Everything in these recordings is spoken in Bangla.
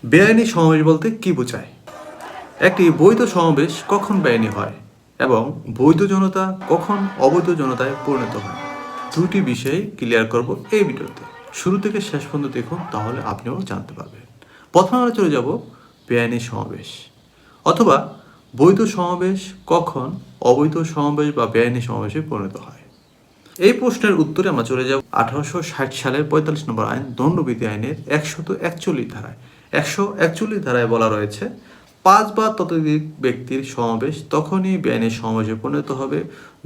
বেআইনি সমাবেশ বলতে কি বোঝায়? একটি বৈধ সমাবেশ কখন বেআইনি হয় এবং বৈধ জনতা কখন অবৈধ জনতায় পরিণত হয়, দুটি বিষয়ে ক্লিয়ার করব এই ভিডিওতে। শুরু থেকে শেষ পর্যন্ত দেখুন, তাহলে আপনিও জানতে পারবেন। প্রথমে আমরা চলে যাব বেআইনি সমাবেশ অথবা বৈধ সমাবেশ কখন অবৈধ সমাবেশ বা বেআইনি সমাবেশে পরিণত হয়। এই প্রশ্নের উত্তরে আমরা চলে যাব 1860 সালের 45 নম্বর আইন, দণ্ডবিধি আইনের 141 ধারায়। 141 ধারায় বলা রয়েছে, 5 বা ততোধিক ব্যক্তির সমাবেশ তখনই বেআইনি সমাবেশে পরিণত হবে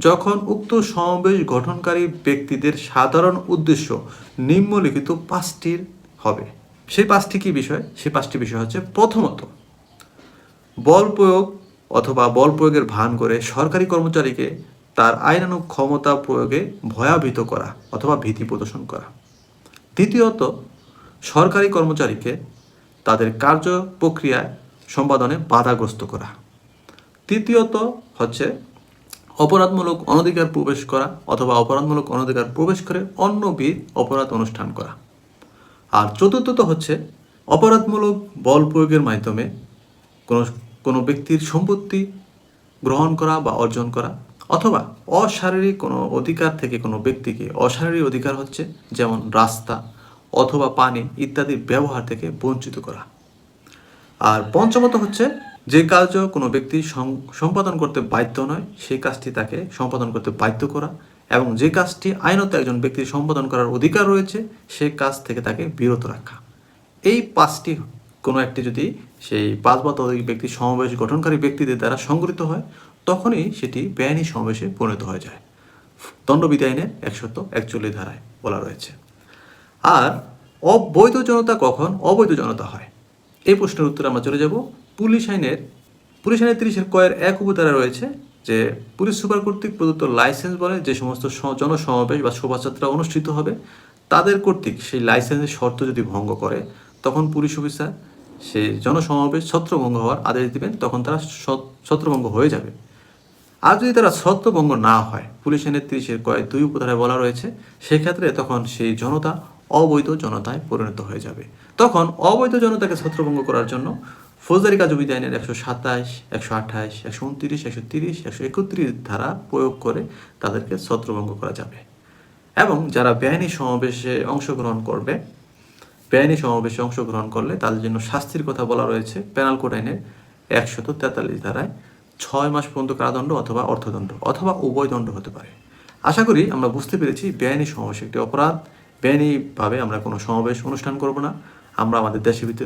যখন উক্ত সমাবেশ গঠনকারী ব্যক্তিদের সাধারণ উদ্দেশ্য নিম্নলিখিত 5টির হবে। সেই 5টি কি বিষয়? সেই 5টি বিষয় হচ্ছে, প্রথমত, বল প্রয়োগ অথবা বল প্রয়োগের ভান করে সরকারি কর্মচারীকে তার আইনানুগ ক্ষমতা প্রয়োগে ভয়াবহিত করা অথবা ভীতি প্রদর্শন করা। দ্বিতীয়ত, সরকারি কর্মচারীকে তাদের কার্য প্রক্রিয়ায় সম্পাদনে বাধাগ্রস্ত করা। তৃতীয়ত হচ্ছে অপরাধমূলক অনধিকার প্রবেশ করা অথবা অপরাধমূলক অনধিকার প্রবেশ করে অন্যবিধ অপরাধ অনুষ্ঠান করা। আর চতুর্থত হচ্ছে অপরাধমূলক বল প্রয়োগের মাধ্যমে কোনো কোনো ব্যক্তির সম্পত্তি গ্রহণ করা বা অর্জন করা, অথবা অশারীরিক কোনো অধিকার থেকে কোনো ব্যক্তিকে, অশারীরিক অধিকার হচ্ছে যেমন রাস্তা অথবা পানি ইত্যাদির ব্যবহার থেকে বঞ্চিত করা। আর পঞ্চমত হচ্ছে যে কার্য কোনো ব্যক্তি সম্পাদন করতে বাধ্য নয় সেই কাজটি তাকে সম্পাদন করতে বাধ্য করা, এবং যে কাজটি আইনত একজন ব্যক্তির সম্পাদন করার অধিকার রয়েছে সেই কাজ থেকে তাকে বিরত রাখা। এই 5টি কোনো একটি যদি সেই 5 বা ততোধিক ব্যক্তির সমাবেশ গঠনকারী ব্যক্তিদের দ্বারা সংগঠিত হয়, তখনই সেটি বেআইনি সমাবেশে পরিণত হয়ে যায়। দণ্ডবিধি আইনের 141 ধারায় বলা রয়েছে। আর অবৈধ জনতা কখন অবৈধ জনতা হয়, এই প্রশ্নের উত্তরে আমরা চলে যাব পুলিশ আইনের 30-এর কয়ের 1 উপধারা রয়েছে যে পুলিশ সুপার কর্তৃক প্রদত্ত লাইসেন্স বলে যে সমস্ত জনসমাবেশ বা শোভাযাত্রা অনুষ্ঠিত হবে, তাদের কর্তৃক সেই লাইসেন্সের শর্ত যদি ভঙ্গ করে, তখন পুলিশ অফিসার সেই জনসমাবেশ ছত্রভঙ্গ হওয়ার আদেশ দিবেন, তখন তারা ছত্রভঙ্গ হয়ে যাবে। আর যদি তারা ছত্রভঙ্গ না হয়, পুলিশ আইনের 30-এর কয়ের 2 উপধারায় বলা রয়েছে, সেক্ষেত্রে তখন সেই জনতা অবৈধ জনতায় পরিণত হয়ে যাবে। তখন অবৈধ জনতাকে ছত্রভঙ্গ করার জন্য ফৌজদারি কার্যবিধি আইনের 127, 128, 129, 130, 131 ধারা প্রয়োগ করে তাদেরকে ছত্রভঙ্গ করা যাবে। এবং যারা বেআইনি সমাবেশে অংশগ্রহণ করবে, বেআইনি সমাবেশে অংশগ্রহণ করলে তাদের জন্য শাস্তির কথা বলা রয়েছে পেনাল কোড আইনের 143 ধারায়। 6 মাস পর্যন্ত কারাদণ্ড অথবা অর্থদণ্ড অথবা উভয় দণ্ড হতে পারে। আশা করি আমরা বুঝতে পেরেছি বেআইনি সমাবেশ একটি অপরাধ। বেআইনিভাবে আমরা কোনো সমাবেশ অনুষ্ঠান করব না। আমরা আমাদের দেশের ভিতরে